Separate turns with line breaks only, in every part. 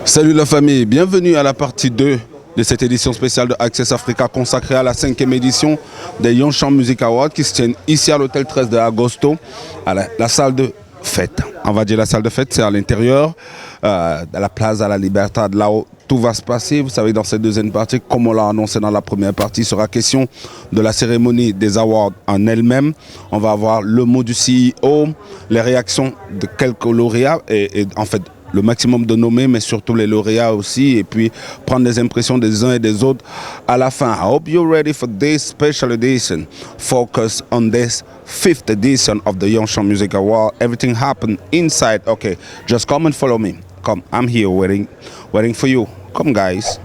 Salut la famille, bienvenue à la partie 2 de cette édition spéciale de Access Africa consacrée à la 5e édition des Yonchamp Music Awards qui se tiennent ici à l'hôtel 13 de Agosto, à la salle de fête. On va dire la salle de fête, c'est à l'intérieur, à la Plaza La Libertad, là où tout va se passer. Vous savez, dans cette deuxième partie, comme on l'a annoncé dans la première partie, il sera question de la cérémonie des awards en elle-même. On va avoir le mot du CEO, les réactions de quelques lauréats et en fait, le maximum de nommés, mais surtout les lauréats aussi, et puis prendre les impressions des uns et des autres à la fin. I hope you're ready for this special edition. Focus on this 5th edition of the Yonchamp Music Award. Everything happened inside. Okay, just come and follow me. Come, I'm here waiting for you. Come, guys.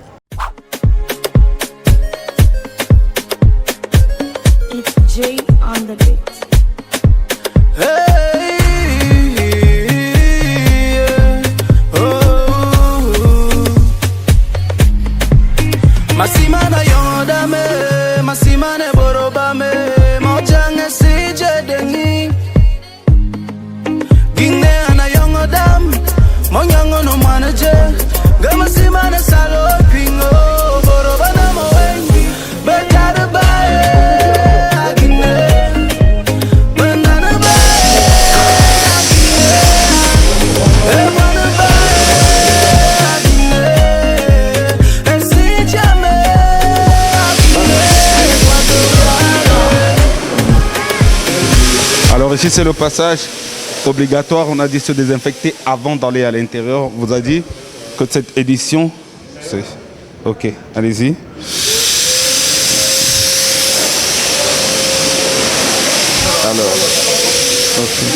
It's Jay on the beat.
Masimana yondame, masimane borobame, mojange sije dengi. Gine ana yongodam, monyango no manaje, gamasimane salo pingo, borobana mowengi, betade bae, agine, bandana bae, agine, ewana bae, agine, ensijame.
Alors ici c'est le passage obligatoire, on a dit se désinfecter avant d'aller à l'intérieur. On vous a dit que cette édition, c'est... Ok, allez-y. Alors, okay.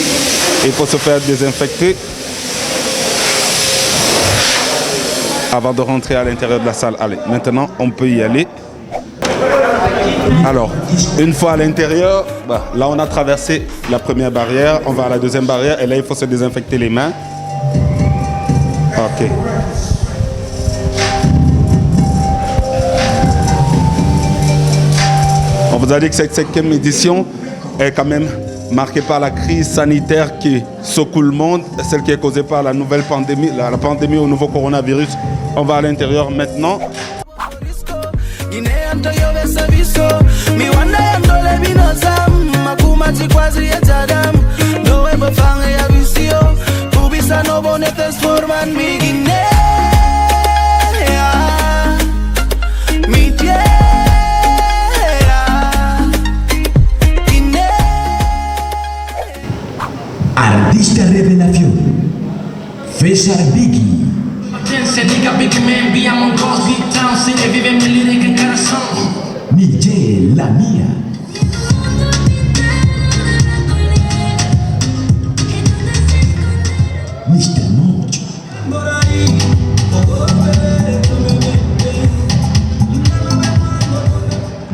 Il faut se faire désinfecter avant de rentrer à l'intérieur de la salle. Allez, maintenant on peut y aller. Alors, une fois à l'intérieur, là on a traversé la première barrière, on va à la deuxième barrière et là il faut se désinfecter les mains. Ok. On vous a dit que cette 5e édition est quand même marquée par la crise sanitaire qui secoue le monde, celle qui est causée par la nouvelle pandémie, la pandémie au nouveau coronavirus. On va à l'intérieur maintenant.
Artista revelación César Biggie. Michelle La Mía. Mr. Mocho.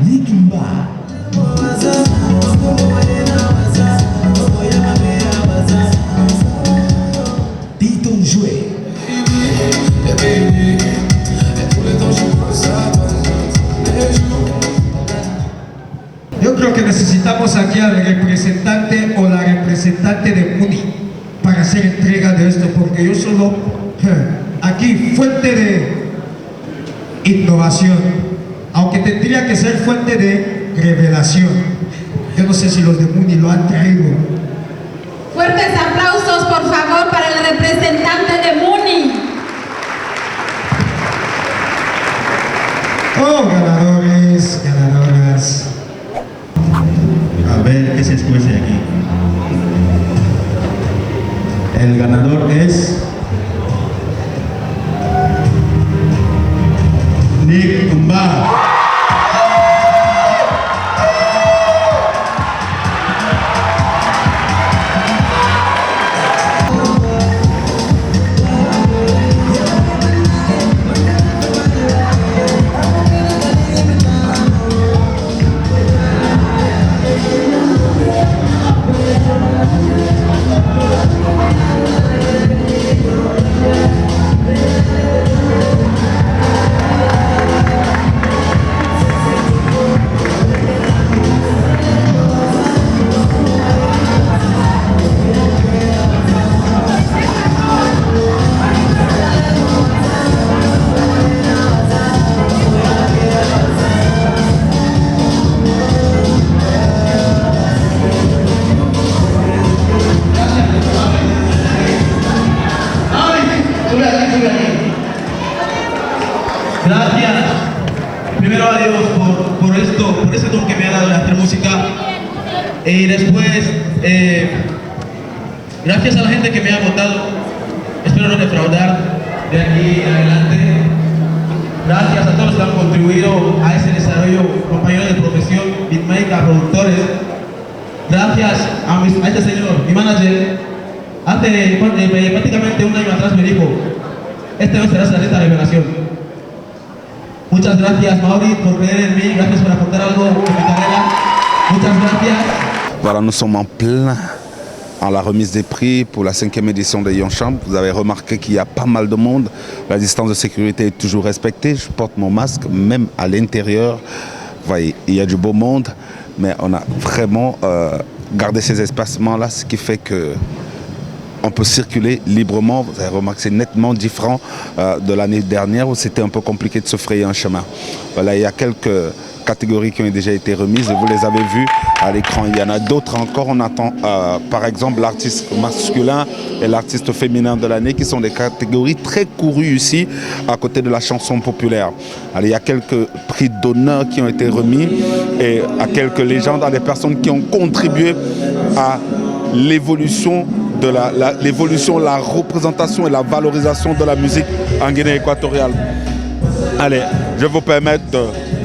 Linkin Park. Tito Jue.
Yo creo que necesitamos aquí al representante o la representante de Muni para hacer entrega de esto, porque yo solo aquí fuente de innovación, aunque tendría que ser fuente de revelación. Yo no sé si los de Muni lo han traído.
Fuertes aplausos, por favor, para el representante de Muni.
Oh, ganadores, ganadoras.
A ver qué se escuece aquí. El ganador es Nick Tumba. Gracias, primero a Dios por esto, por ese don que me ha dado de hacer música. Y después, gracias a la gente que me ha votado, espero no defraudar de aquí en adelante. Gracias a todos los que han contribuido a ese desarrollo, compañeros de profesión, beatmakers, productores. Gracias a este señor, mi manager. Hace prácticamente un año atrás me dijo, este no será esta revelación. Muchas gracias, Mauri, por creer en mí, gracias por aportar algo en mi carrera. Muchas gracias.
Voilà, nous sommes en plein à la remise des prix pour la 5e édition des Yonchamp. Vous avez remarqué qu'il y a pas mal de monde. La distance de sécurité est toujours respectée. Je porte mon masque, même à l'intérieur. Vous voyez, il y a du beau monde, mais on a vraiment gardé ces espacements-là, ce qui fait que on peut circuler librement. Vous avez remarqué, c'est nettement différent de l'année dernière où c'était un peu compliqué de se frayer un chemin. Voilà, il y a quelques catégories qui ont déjà été remises et vous les avez vues à l'écran. Il y en a d'autres encore. On attend par exemple l'artiste masculin et l'artiste féminin de l'année qui sont des catégories très courues ici à côté de la chanson populaire. Alors, il y a quelques prix d'honneur qui ont été remis et à quelques légendes, à des personnes qui ont contribué à l'évolution de l'évolution, la représentation et la valorisation de la musique en Guinée équatoriale. Allez, je vais vous permettre de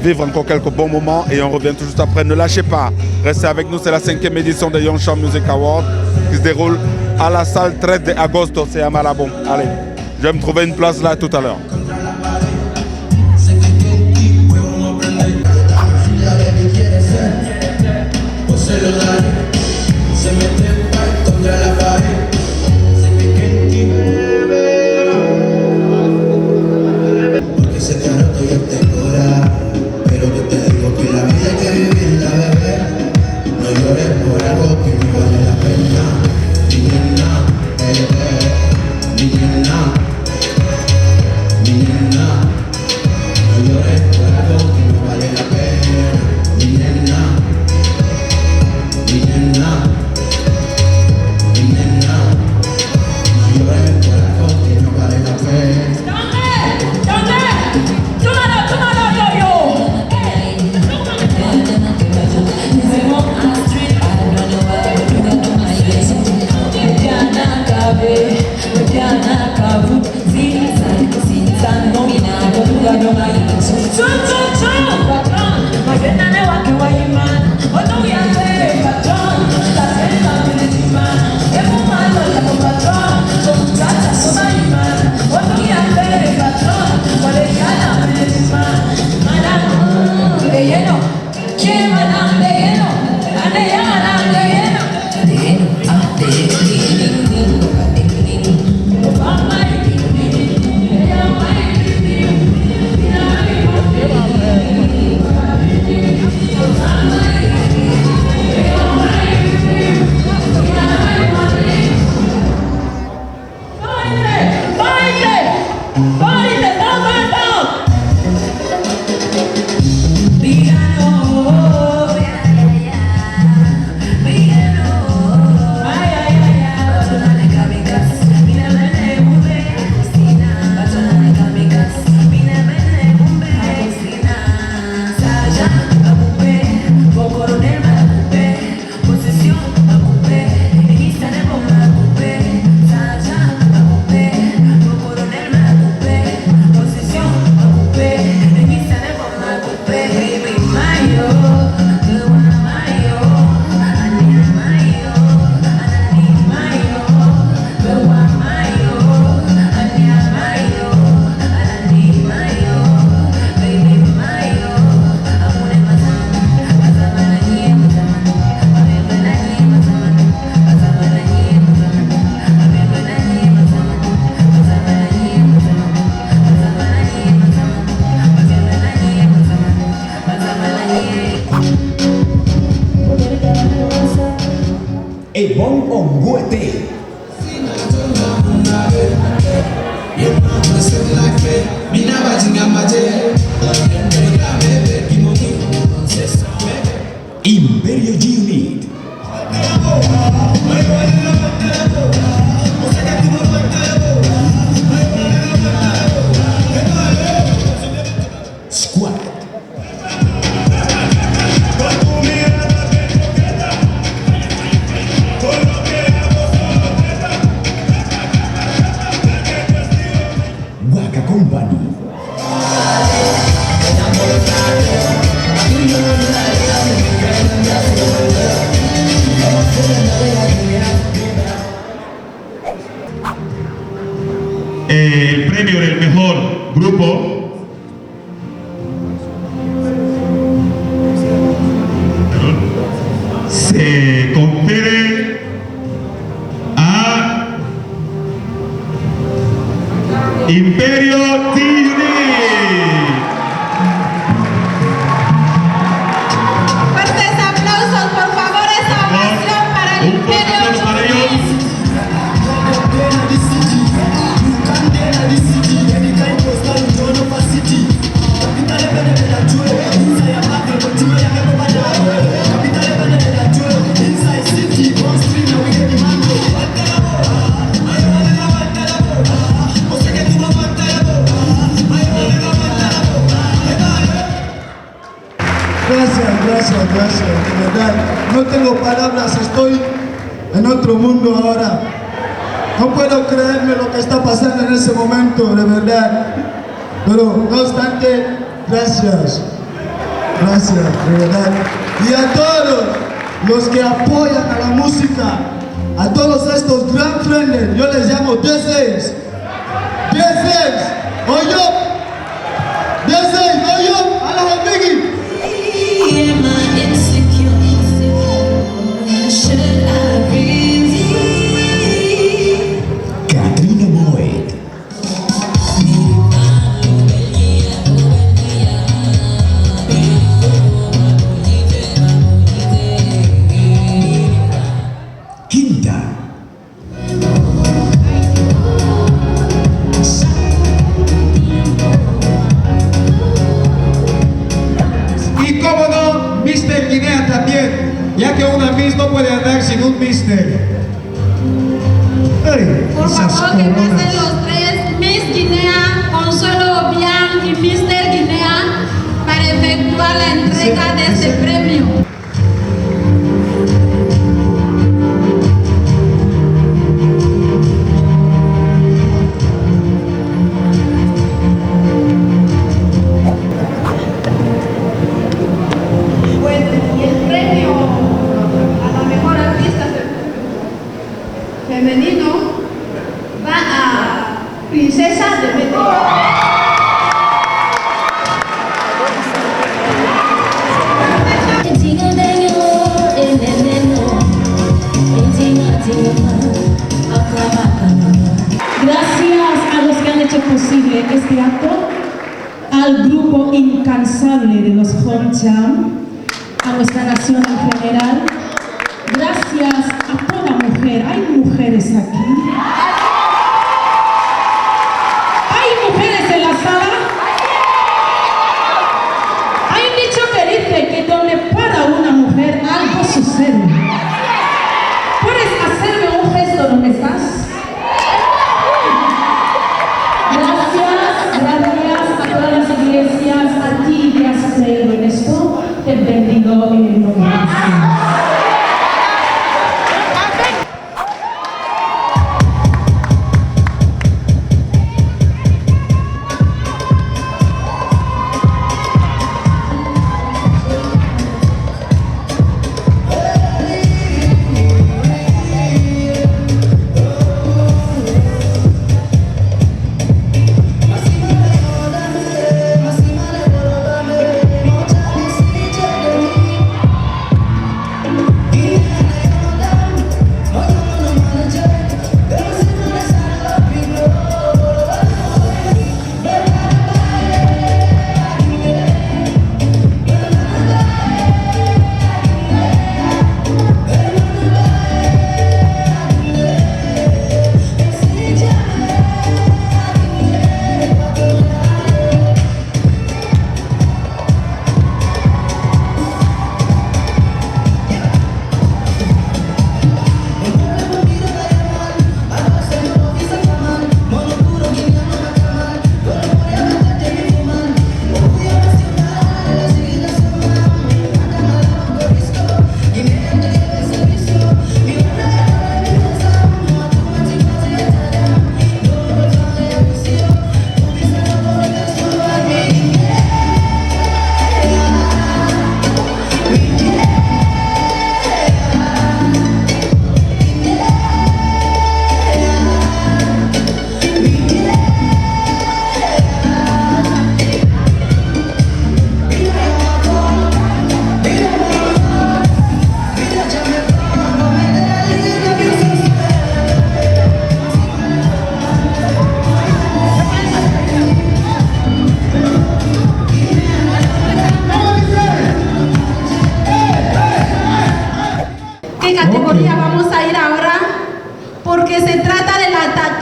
vivre encore quelques bons moments et on revient tout juste après. Ne lâchez pas, restez avec nous, c'est la 5e édition des Yonchamp Music Awards qui se déroule à la salle 13 de agosto, c'est à Malabon. Allez, je vais me trouver une place là tout à l'heure.
Imperio G-Unit.
Imperio TV.
Fuertes aplausos, por favor, esta ovación para el Imperio TV.
Gracias, de verdad. No tengo palabras, estoy en otro mundo ahora. No puedo creerme lo que está pasando en ese momento, de verdad. Pero no obstante, gracias, de verdad. Y a todos los que apoyan a la música, a todos estos gran friends, yo les llamo DJs. Oyo, a la Biggie.
Am I insecure? Should I really?
Katrina Moed. Quinta.
Y cómo no, Mr. Guinea también, ya que una Miss no puede andar sin un Mister. Ay,
Por
esas
favor, que
coronas.
pasen los tres, Miss Guinea, Consuelo Obiang y Mr. Guinea, para efectuar la entrega de este premio. Bueno, y el premio a la mejor artista femenino va a Princesa de México.
Gracias a los que han hecho posible este acto, al grupo incansable de los Home Jam, a nuestra nación en general. Gracias a toda mujer. Hay mujeres aquí. ¿Hay mujeres en la sala? Hay un dicho que dice que donde para una mujer algo sucede. ¿Puedes hacerme un gesto donde estás? Gracias a todas las iglesias, a ti que has creído en esto. Te bendigo en el nombre de Jesús.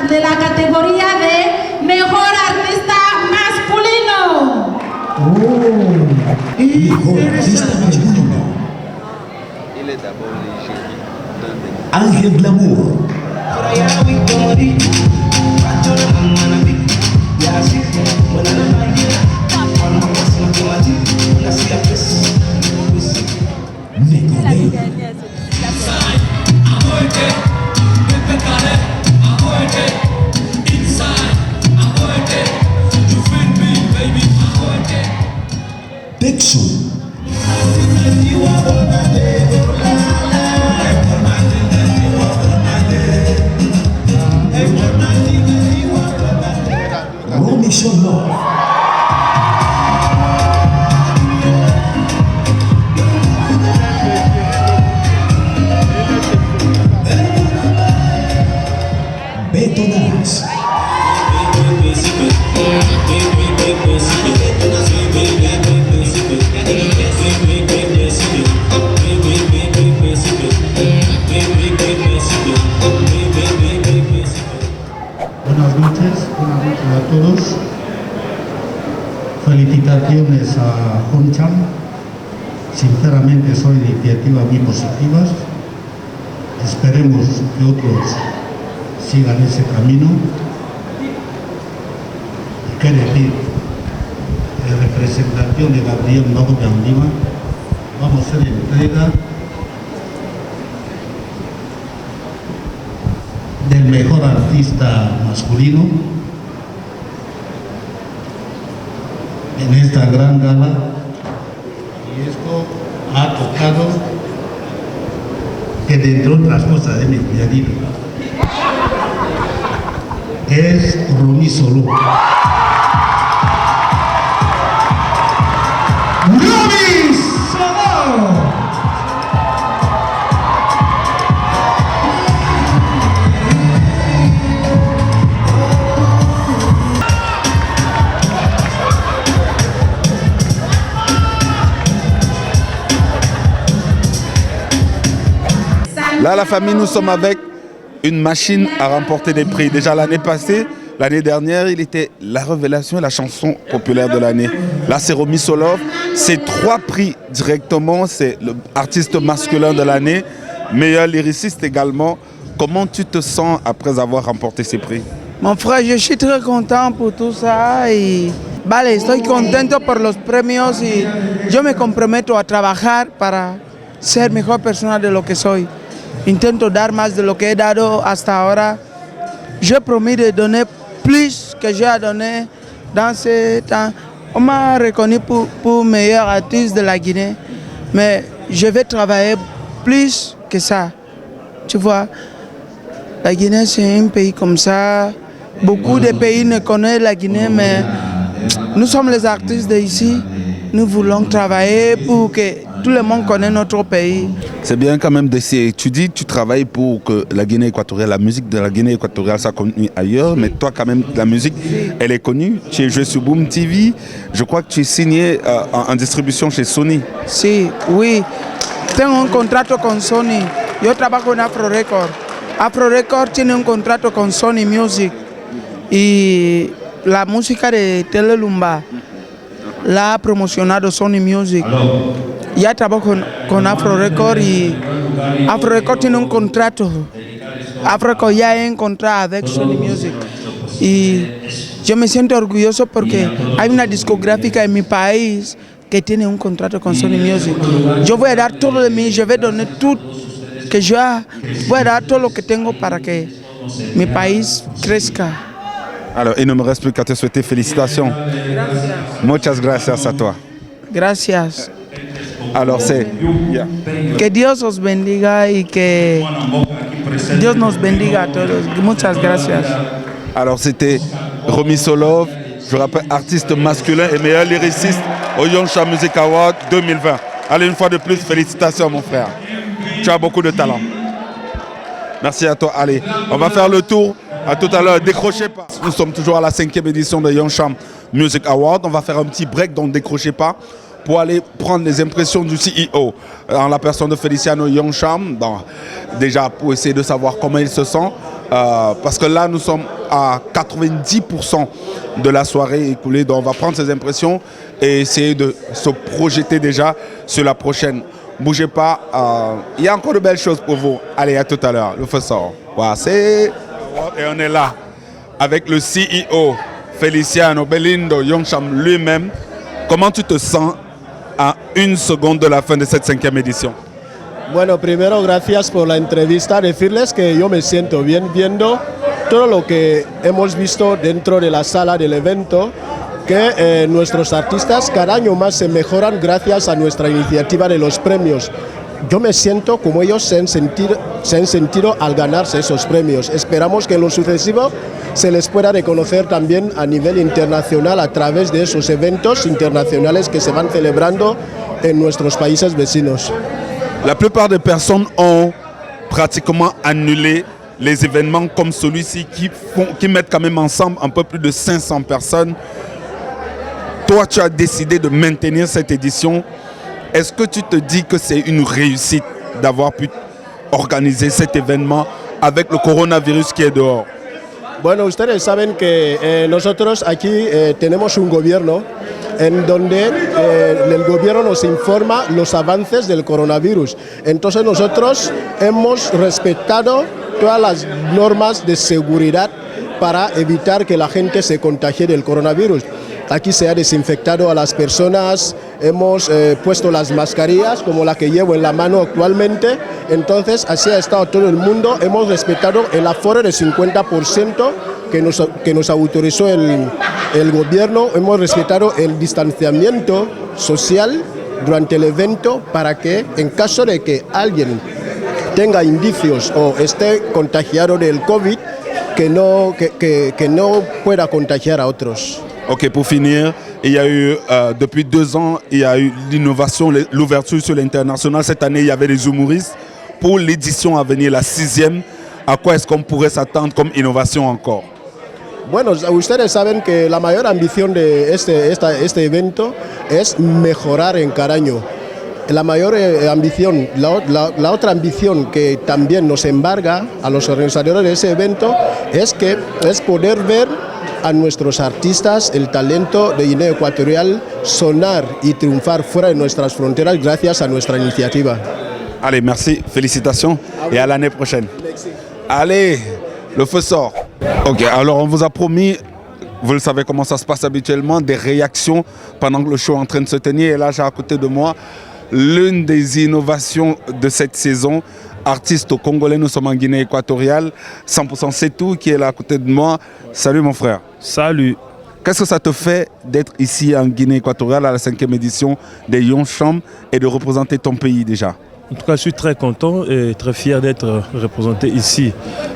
de la categoría de Mejor Artista Masculino.
Mejor artista masculino. Ángel Glamour. Texu. Romy Solo. Beto Nas.
Buenas noches a todos. Felicitaciones a Honcham. Sinceramente son iniciativas muy positivas. Esperemos que otros sigan ese camino. ¿Y qué decir? En representación de Gabriel Novo de Andima, vamos a hacer entrega del mejor artista masculino en esta gran gala, y esto ha tocado que, entre otras cosas de mi añadir, es Romy Solo.
¡Romy Solo!
Là, la famille, nous sommes avec une machine à remporter des prix. Déjà l'année passée, l'année dernière, il était la révélation et la chanson populaire de l'année. Là, c'est Romy Solov. C'est 3 prix directement. C'est l'artiste masculin de l'année, meilleur lyriciste également. Comment tu te sens après avoir remporté ces prix?
Mon frère, je suis très content por tout ça y vale, estoy contento por los premios y yo me comprometo a trabajar para ser mejor persona de lo que soy. Intento dar más de lo que he dado hasta ahora. Je promis de donner plus que j'ai donné dans ce temps. On m'a reconnu pour meilleur artiste de la Guinée, mais je vais travailler plus que ça. Tu vois, la Guinée c'est un pays comme ça. Beaucoup de pays ne connaissent la Guinée, mais nous sommes les artistes d'ici. Nous voulons travailler pour que tout le monde connaisse notre pays.
C'est bien quand même d'essayer. Tu dis que tu travailles pour que la Guinée équatoriale, la musique de la Guinée équatoriale soit connue ailleurs, mais toi quand même, la musique, elle est connue. Tu es joué sur Boom TV. Je crois que tu es signé en distribution chez Sony.
Sí, oui. Tengo un contrato con Sony. Yo trabajo en Afro Record. Afro Record tiene un contrato con Sony Music. Y la música de Tele Lumba la ha promocionado Sony Music. Ya trabajo con Afro Record y Afro Record tiene un contrato. Afro Record ya he encontrado avec Sony Music. Y yo me siento orgulloso porque hay una discográfica en mi país que tiene un contrato con Sony Music. Yo voy a dar todo de mí, je vais donner tout que yo voy a dar todo lo que tengo para que mi país crezca.
Alors, il ne me reste plus qu'à te souhaiter félicitations.
Gracias.
Muchas gracias a toi.
Gracias.
Alors, c'est...
Que Dios os bendiga y que Dios nos bendiga a todos. Muchas gracias.
Alors, c'était Romy Solov, je rappelle, artiste masculin et meilleur lyriciste au Yoncham Music Award 2020. Allez, une fois de plus, félicitations, mon frère. Tu as beaucoup de talent. Merci à toi. Allez, on va faire le tour. À tout à l'heure, décrochez pas. Nous sommes toujours à la 5e édition de Yoncham Music Award. On va faire un petit break, donc décrochez pas, pour aller prendre les impressions du CEO en la personne de Feliciano Yoncham. Déjà pour essayer de savoir comment il se sent parce que là, nous sommes à 90% de la soirée écoulée. Donc, on va prendre ces impressions et essayer de se projeter déjà sur la prochaine. Bougez pas. Il y a encore de belles choses pour vous. Allez, à tout à l'heure. Le feu sort. Voilà, et on est là avec le CEO Feliciano Belindo Yongcham lui-même. Comment tu te sens à 1 seconde de la fin de cette 5e édition?
Bueno, primero gracias por la entrevista. Decirles que yo me siento bien viendo todo lo que hemos visto dentro de la sala del evento, que nuestros artistas cada año más se mejoran gracias a nuestra iniciativa de los premios. Yo me siento como ellos se han sentido al ganarse esos premios. Esperamos que en lo sucesivo se les pueda reconocer también a nivel internacional a través de esos eventos internacionales que se van celebrando en nuestros países vecinos.
La plupart des personnes ont pratiquement annulé les événements comme celui-ci qui mettent quand même ensemble un peu plus de 500 personnes. Toi, tu as décidé de maintenir cette édition. Est-ce que tu te dis que c'est une réussite d'avoir pu organiser cet événement avec le coronavirus qui est dehors?
Bueno, ustedes saben que nosotros aquí tenemos un gobierno en donde el gobierno nos informa los avances del coronavirus. Entonces nosotros hemos respetado todas las normas de seguridad para evitar que la gente se contagie del coronavirus. Aquí se ha desinfectado a las personas, hemos puesto las mascarillas como la que llevo en la mano actualmente. Entonces así ha estado todo el mundo, hemos respetado el aforo de 50% que nos autorizó el gobierno, hemos respetado el distanciamiento social durante el evento para que en caso de que alguien tenga indicios o esté contagiado del COVID, que no pueda contagiar a otros.
Ok, pour finir, il y a eu, depuis 2 ans, il y a eu l'innovation, l'ouverture sur l'international. Cette année, il y avait les humoristes. Pour l'édition à venir, la 6e, ¿a quoi est-ce qu'on pourrait s'attendre comme innovation encore?
Bueno, ustedes saben que la mayor ambición de este evento es mejorar en cada año. La mayor ambición, la otra ambición que también nos embarga a los organizadores de ese evento es poder ver a nuestros artistas el talento de Guinea Ecuatorial sonar y triunfar fuera de nuestras fronteras gracias a nuestra iniciativa.
Allez, merci, félicitations et à l'année prochaine.
Merci.
Allez, le feu sort. Ok, alors on vous a promis, vous le savez comment ça se passe habituellement, des réactions pendant que le show est en train de se tenir. Et là, j'ai à côté de moi l'une des innovations de cette saison. Artiste congolais, nous sommes en Guinée équatoriale. 100% c'est tout qui est là à côté de moi. Salut mon frère.
Salut.
Qu'est-ce que ça te fait d'être ici en Guinée équatoriale à la 5e édition des Yongcham et de représenter ton pays déjà?
En tout cas, je suis très content et très fier d'être représenté ici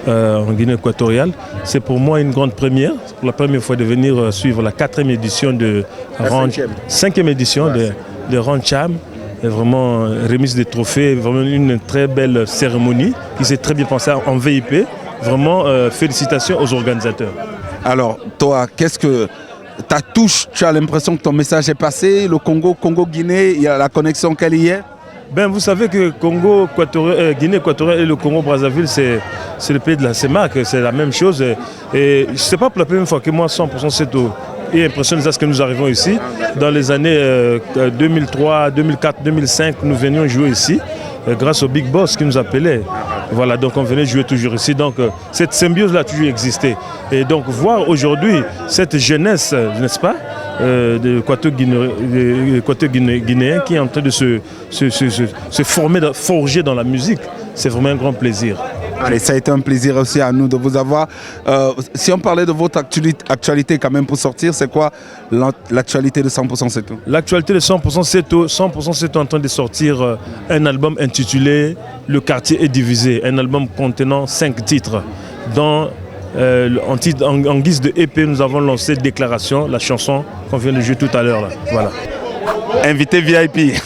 en Guinée équatoriale. C'est pour moi une grande première. C'est pour la première fois de venir suivre la 4e édition de 5e édition de Rancham. Et vraiment remise des trophées, vraiment une très belle cérémonie qui s'est très bien passée en VIP. Vraiment félicitations aux organisateurs.
Alors toi, qu'est-ce que ta touche, tu as l'impression que ton message est passé, le Congo-Guinée, il y a la connexion qu'elle y est?
Ben, vous savez que Guinée équatoriale et le Congo-Brazzaville, c'est le pays de la CEMAC, c'est la même chose. Et ce n'est pas pour la première fois que moi, 100% c'est au... Et impressionné à ce que nous arrivons ici. Dans les années 2003, 2004, 2005, nous venions jouer ici grâce au Big Boss qui nous appelait. Voilà, donc on venait jouer toujours ici. Donc cette symbiose-là a toujours existé. Et donc voir aujourd'hui cette jeunesse, n'est-ce pas, de l'Équateur guinéen qui est en train de se forger dans la musique, c'est vraiment un grand plaisir.
Allez, ça a été un plaisir aussi à nous de vous avoir. Si on parlait de votre actualité quand même pour sortir, c'est quoi l'actualité de 100% C'est tout?
L'actualité de 100% C'est tout. 100% C'est tout en train de sortir un album intitulé Le quartier est divisé, un album contenant 5 titres. En guise de EP, nous avons lancé Déclaration, la chanson qu'on vient de jouer tout à l'heure. Voilà.
Invité VIP,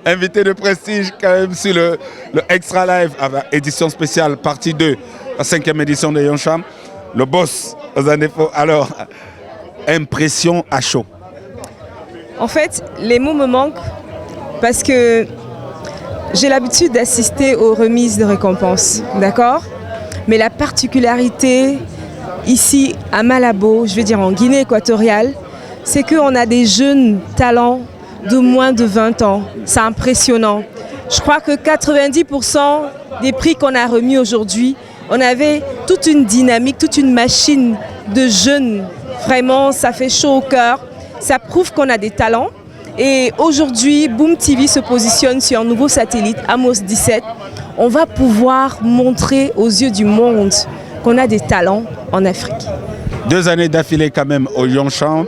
invité de prestige quand même sur le Extra Live, édition spéciale, partie 2, la 5e édition de Yongcham. Le boss, alors, impression à chaud.
En fait, les mots me manquent parce que j'ai l'habitude d'assister aux remises de récompenses, d'accord ? Mais la particularité ici à Malabo, je vais dire en Guinée équatoriale, c'est qu'on a des jeunes talents de moins de 20 ans. C'est impressionnant. Je crois que 90% des prix qu'on a remis aujourd'hui, on avait toute une dynamique, toute une machine de jeunes. Vraiment, ça fait chaud au cœur. Ça prouve qu'on a des talents. Et aujourd'hui, Boom TV se positionne sur un nouveau satellite, Amos 17. On va pouvoir montrer aux yeux du monde qu'on a des talents en Afrique.
2 années d'affilée quand même au Yonchamp,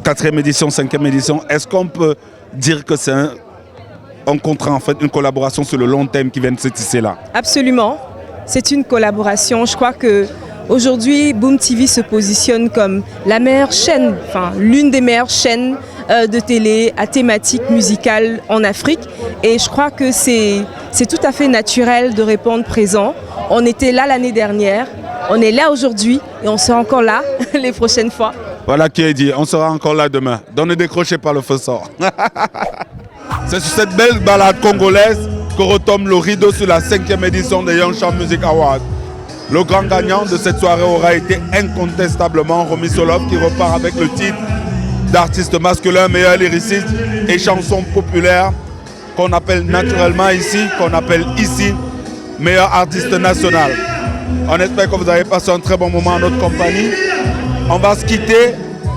4e édition, 5e édition. Est-ce qu'on peut dire que c'est un contrat, en fait, une collaboration sur le long terme qui vient de se tisser là?
Absolument. C'est une collaboration. Je crois qu'aujourd'hui, Boom TV se positionne comme la meilleure chaîne, enfin l'une des meilleures chaînes de télé à thématique musicale en Afrique. Et je crois que c'est tout à fait naturel de répondre présent. On était là l'année dernière, on est là aujourd'hui et on sera encore là les prochaines fois.
Voilà qui est dit, on sera encore là demain. Donc ne décrochez pas le feu sort. C'est sur cette belle balade congolaise que retombe le rideau sur la 5e édition des Yonchamp Music Awards. Le grand gagnant de cette soirée aura été incontestablement Romy Solov qui repart avec le titre d'artiste masculin meilleur lyriciste et chanson populaire qu'on appelle naturellement ici, qu'on appelle ici meilleur artiste national. On espère que vous avez passé un très bon moment en notre compagnie. On va se quitter,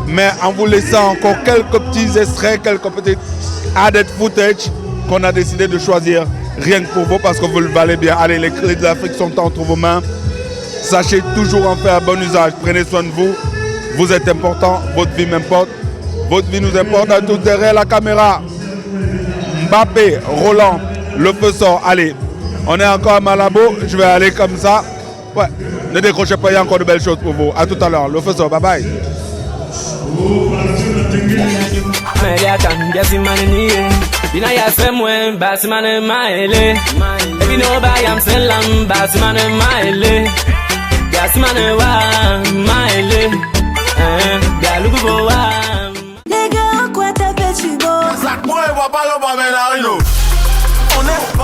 mais en vous laissant encore quelques petits extraits, quelques petits added footage qu'on a décidé de choisir rien que pour vous parce que vous le valez bien. Allez, les clés de l'Afrique sont entre vos mains. Sachez toujours en faire bon usage. Prenez soin de vous. Vous êtes important. Votre vie m'importe. Votre vie nous importe à tous. Derrière la caméra, Mbappé, Roland, le feu sort. Allez, on est encore à Malabo. Je vais aller comme ça. Ouais, ne décrochez pas, il y a encore de belles choses pour vous. À tout à l'heure. Le feu sort. Bye bye.
Bina ya semwe basimane maele ebi no ba yam selam basimane maele basimane wa maele galugo bo wa nega kwata pechibo zakmoe babalo babenarino on est